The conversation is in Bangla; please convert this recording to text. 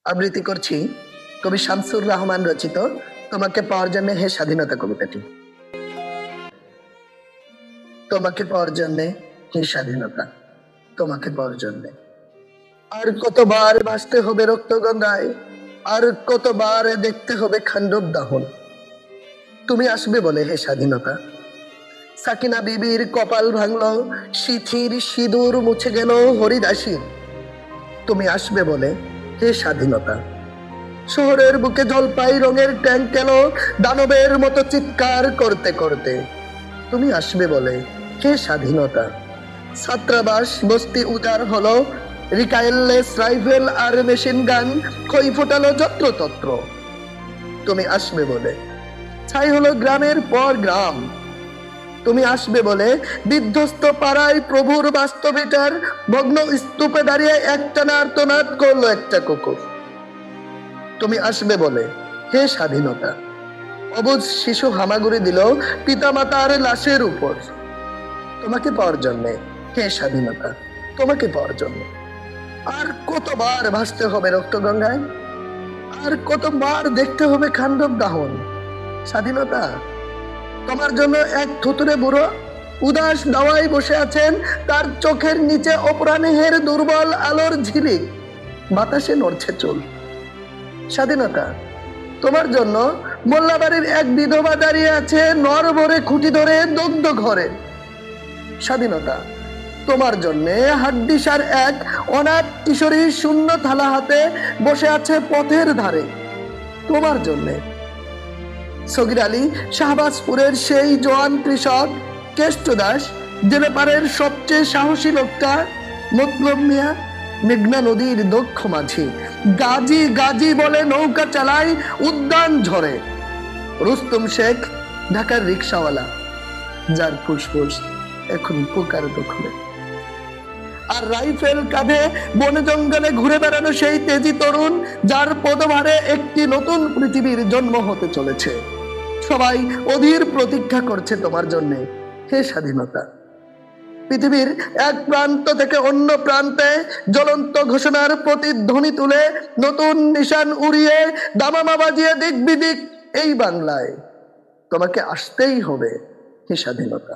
আবৃত্তি করছি কবি শামসুর রহমান রচিত তোমাকে পাওয়ার জন্য হে স্বাধীনতা কবিতাটি। তোমাকে পাওয়ার জন্য হে স্বাধীনতা, তোমাকে পাওয়ার জন্য আর কতবার ভাসতে হবে রক্ত গঙ্গায়, আর কতবার দেখতে হবে খান্ডব দাহন। তুমি আসবে বলে হে স্বাধীনতা। সাকিনা বিবির কপাল ভাঙলো, শিথির সিঁদুর মুছে গেল হরিদাসীর। তুমি আসবে বলে হে স্বাধীনতা। শহরের বুকে জলপাই রঙের ট্যাঙ্ক এলো দানবের মতো চিৎকার করতে করতে। তুমি আসবে বলে হে স্বাধীনতা। ছাত্রাবাস বস্তি উজাড় হলো, রিকাইললেস রাইফেল আর মেশিন গান খই ফোটালো যত্রতত্র। তুমি আসবে বলে ছাই হলো গ্রামের পর গ্রাম। তুমি আসবে বলে বিধ্বস্ত পাড়ায় প্রভুর বাস্তবিটার ভগ্ন স্তূপে দাঁড়িয়ে একটানা আর্তনাদ করলো একটা কুকুর। তুমি আসবে বলে হে স্বাধীনতা। অবুঝ শিশু হামাগুড়ি দিল পিতামাতার লাশের উপর। তোমাকে পাওয়ার জন্য হে স্বাধীনতা, তোমাকে পাওয়ার জন্য আর কতবার ভাসতে হবে রক্ত গঙ্গায়, আর কতবার দেখতে হবে খান্ডব দাহন। স্বাধীনতা, তোমার জন্য এক থুতুরে বুড়ো উদাস দাওয়ায় বসে আছেন, তার চোখের নিচে অপরাহ্নের দুর্বল আলোর ঝিলিক, বাতাসে নড়ছে চুল। স্বাধীনতা, তোমার জন্য মোল্লাবাড়ির এক বিধবা দাঁড়িয়ে আছে নর ভরে খুঁটি ধরে দগ্ধ ঘরে। স্বাধীনতা, তোমার জন্য হাড্ডিসার এক অনাথ কিশোরী শূন্য থালা হাতে বসে আছে পথের ধারে। তোমার জন্য সগির আলী শাহবাজপুরের সেই জওয়ান কৃষক, কেষ্ট দাস জেলেপাড়ের সবচেয়ে সাহসী লোকটা, মতলব মিয়া মেঘনা নদীর দক্ষ মাঝি, গাজী গাজী বলে নৌকা চালায় উদ্যান ঝরে, রুস্তম শেখ ঢাকার রিক্সাওয়ালা, যার ফুসফুস এখন পোকার দখলে, আর রাইফেল কাঁধে বনে জঙ্গলে ঘুরে বেড়ানো সেই তেজি তরুণ, যার পদভারে একটি নতুন পৃথিবীর জন্ম হতে চলেছে। সবাই অধীর প্রতীক্ষা করছে তোমার জন্য হে স্বাধীনতা। পৃথিবীর এক প্রান্ত থেকে অন্য প্রান্তে জ্বলন্ত ঘোষণার প্রতিধ্বনি তুলে নতুন নিশান উড়িয়ে দামামা বাজিয়ে দিক বিদিক এই বাংলায় তোমাকে আসতেই হবে হে স্বাধীনতা।